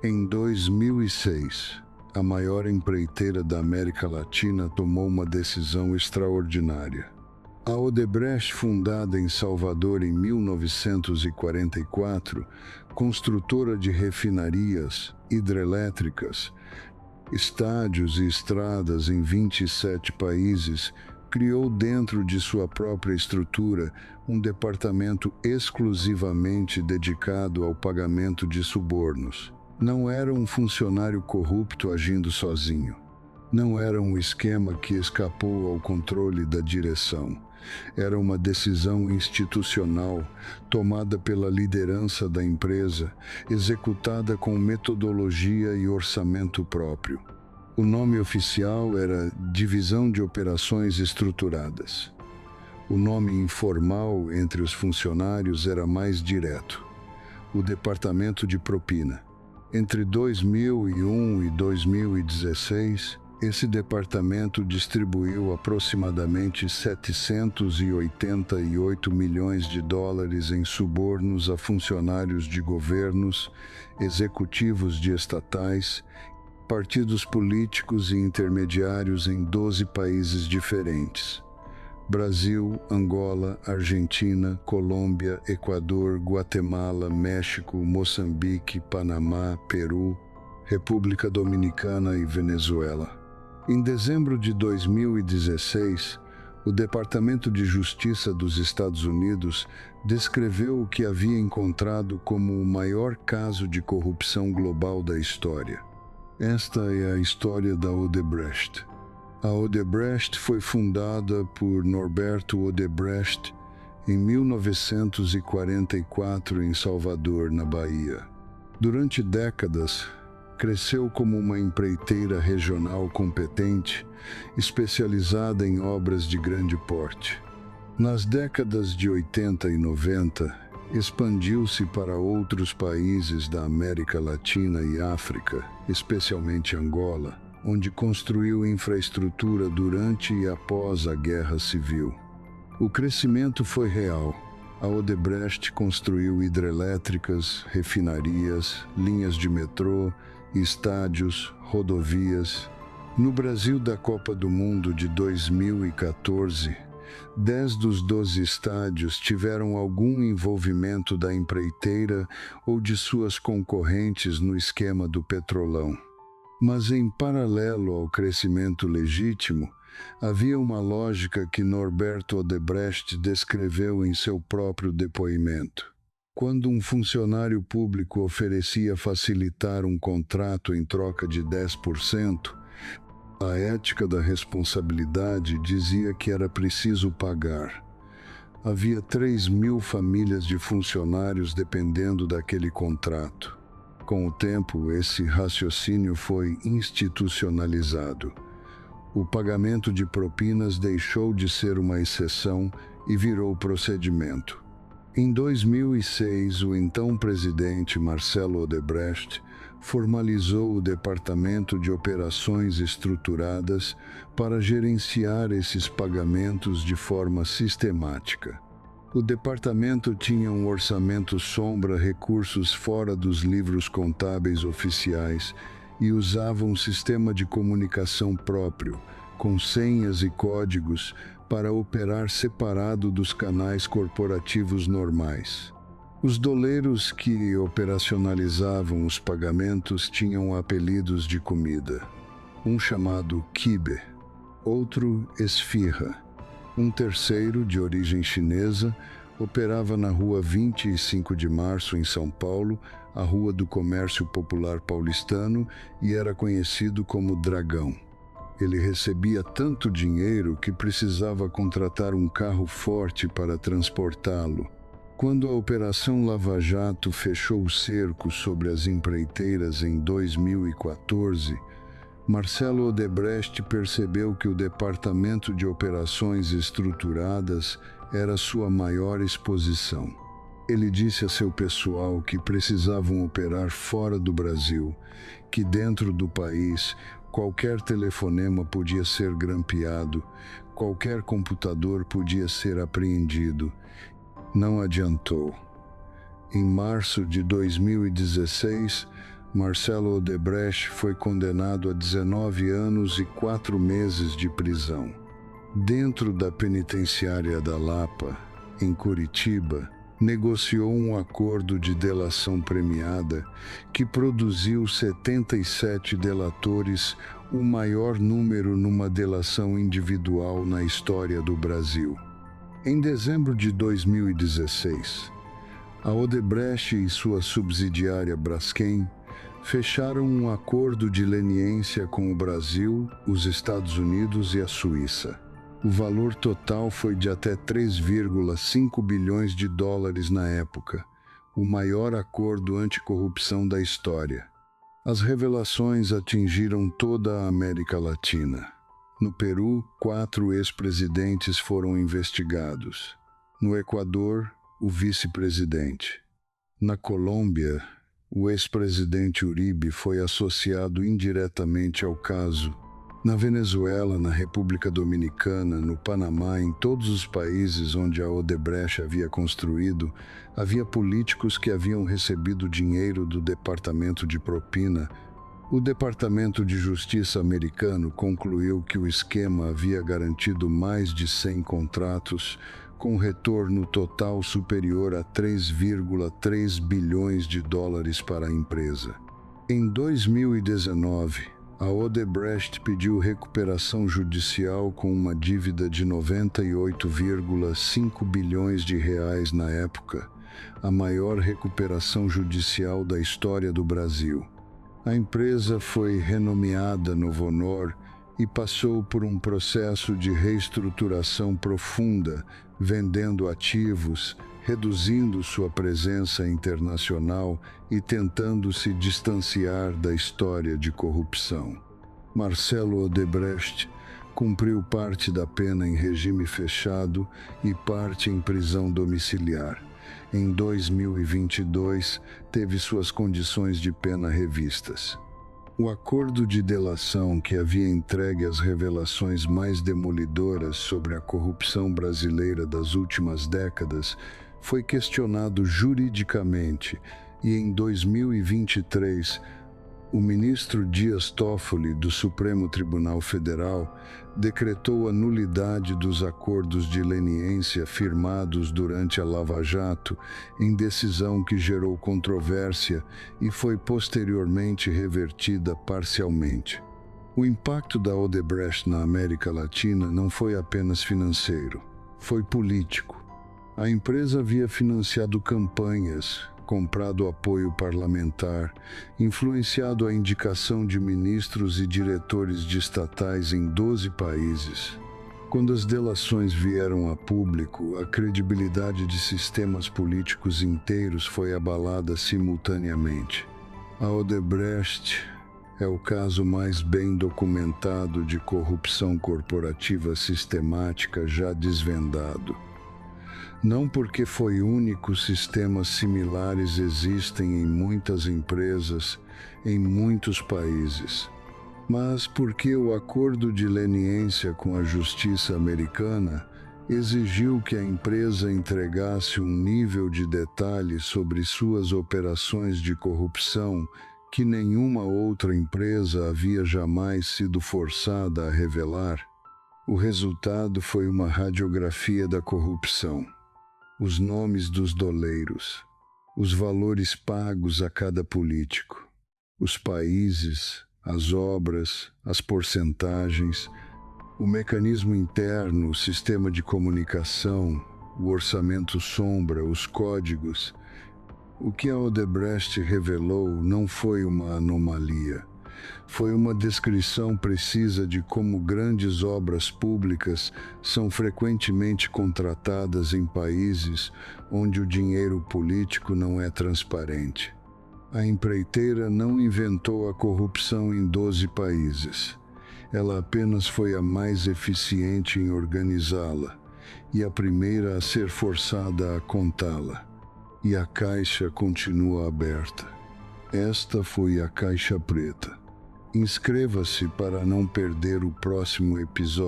Em 2006, a maior empreiteira da América Latina tomou uma decisão extraordinária. A Odebrecht, fundada em Salvador em 1944, construtora de refinarias, hidrelétricas, estádios e estradas em 27 países, criou dentro de sua própria estrutura um departamento exclusivamente dedicado ao pagamento de subornos. Não era um funcionário corrupto agindo sozinho. Não era um esquema que escapou ao controle da direção. Era uma decisão institucional tomada pela liderança da empresa, executada com metodologia e orçamento próprio. O nome oficial era Divisão de Operações Estruturadas. O nome informal entre os funcionários era mais direto: o Departamento de Propina. Entre 2001 e 2016, esse departamento distribuiu aproximadamente 788 milhões de dólares em subornos a funcionários de governos, executivos de estatais, partidos políticos e intermediários em 12 países diferentes: Brasil, Angola, Argentina, Colômbia, Equador, Guatemala, México, Moçambique, Panamá, Peru, República Dominicana e Venezuela. Em dezembro de 2016, o Departamento de Justiça dos Estados Unidos descreveu o que havia encontrado como o maior caso de corrupção global da história. Esta é a história da Odebrecht. A Odebrecht foi fundada por Norberto Odebrecht em 1944 em Salvador, na Bahia. Durante décadas, cresceu como uma empreiteira regional competente, especializada em obras de grande porte. Nas décadas de 80 e 90, expandiu-se para outros países da América Latina e África, especialmente Angola, onde construiu infraestrutura durante e após a Guerra Civil. O crescimento foi real. A Odebrecht construiu hidrelétricas, refinarias, linhas de metrô, estádios, rodovias. No Brasil da Copa do Mundo de 2014, 10 dos 12 estádios tiveram algum envolvimento da empreiteira ou de suas concorrentes no esquema do Petrolão. Mas, em paralelo ao crescimento legítimo, havia uma lógica que Norberto Odebrecht descreveu em seu próprio depoimento. Quando um funcionário público oferecia facilitar um contrato em troca de 10%, a ética da responsabilidade dizia que era preciso pagar. Havia 3.000 famílias de funcionários dependendo daquele contrato. Com o tempo, esse raciocínio foi institucionalizado. O pagamento de propinas deixou de ser uma exceção e virou procedimento. Em 2006, o então presidente Marcelo Odebrecht formalizou o Departamento de Operações Estruturadas para gerenciar esses pagamentos de forma sistemática. O departamento tinha um orçamento sombra, recursos fora dos livros contábeis oficiais e usava um sistema de comunicação próprio, com senhas e códigos, para operar separado dos canais corporativos normais. Os doleiros que operacionalizavam os pagamentos tinham apelidos de comida. Um chamado quibe, outro esfirra. Um terceiro, de origem chinesa, operava na Rua 25 de Março, em São Paulo, a Rua do Comércio Popular Paulistano, e era conhecido como Dragão. Ele recebia tanto dinheiro que precisava contratar um carro forte para transportá-lo. Quando a Operação Lava Jato fechou o cerco sobre as empreiteiras em 2014, Marcelo Odebrecht percebeu que o Departamento de Operações Estruturadas era sua maior exposição. Ele disse a seu pessoal que precisavam operar fora do Brasil, que dentro do país qualquer telefonema podia ser grampeado, qualquer computador podia ser apreendido. Não adiantou. Em março de 2016, Marcelo Odebrecht foi condenado a 19 anos e 4 meses de prisão. Dentro da penitenciária da Lapa, em Curitiba, negociou um acordo de delação premiada que produziu 77 delatores, o maior número numa delação individual na história do Brasil. Em dezembro de 2016, a Odebrecht e sua subsidiária Braskem fecharam um acordo de leniência com o Brasil, os Estados Unidos e a Suíça. O valor total foi de até 3,5 bilhões de dólares na época, o maior acordo anticorrupção da história. As revelações atingiram toda a América Latina. No Peru, 4 ex-presidentes foram investigados. No Equador, o vice-presidente. Na Colômbia, o ex-presidente Uribe foi associado indiretamente ao caso. Na Venezuela, na República Dominicana, no Panamá, em todos os países onde a Odebrecht havia construído, havia políticos que haviam recebido dinheiro do Departamento de Propina. O Departamento de Justiça americano concluiu que o esquema havia garantido mais de 100 contratos, com retorno total superior a 3,3 bilhões de dólares para a empresa. Em 2019, a Odebrecht pediu recuperação judicial com uma dívida de 98,5 bilhões de reais na época, a maior recuperação judicial da história do Brasil. A empresa foi renomeada Novo Honor e passou por um processo de reestruturação profunda, vendendo ativos, reduzindo sua presença internacional e tentando se distanciar da história de corrupção. Marcelo Odebrecht cumpriu parte da pena em regime fechado e parte em prisão domiciliar. Em 2022, teve suas condições de pena revistas. O acordo de delação que havia entregue as revelações mais demolidoras sobre a corrupção brasileira das últimas décadas foi questionado juridicamente e, em 2023, o ministro Dias Toffoli, do Supremo Tribunal Federal, decretou a nulidade dos acordos de leniência firmados durante a Lava Jato, em decisão que gerou controvérsia e foi posteriormente revertida parcialmente. O impacto da Odebrecht na América Latina não foi apenas financeiro, foi político. A empresa havia financiado campanhas, comprado apoio parlamentar, influenciado a indicação de ministros e diretores de estatais em 12 países. Quando as delações vieram a público, a credibilidade de sistemas políticos inteiros foi abalada simultaneamente. A Odebrecht é o caso mais bem documentado de corrupção corporativa sistemática já desvendado. Não porque foi único, sistemas similares existem em muitas empresas, em muitos países, mas porque o acordo de leniência com a justiça americana exigiu que a empresa entregasse um nível de detalhe sobre suas operações de corrupção que nenhuma outra empresa havia jamais sido forçada a revelar. O resultado foi uma radiografia da corrupção. Os nomes dos doleiros, os valores pagos a cada político, os países, as obras, as porcentagens, o mecanismo interno, o sistema de comunicação, o orçamento sombra, os códigos. O que a Odebrecht revelou não foi uma anomalia. Foi uma descrição precisa de como grandes obras públicas são frequentemente contratadas em países onde o dinheiro político não é transparente. A empreiteira não inventou a corrupção em 12 países. Ela apenas foi a mais eficiente em organizá-la e a primeira a ser forçada a contá-la. E a caixa continua aberta. Esta foi a Caixa Preta. Inscreva-se para não perder o próximo episódio.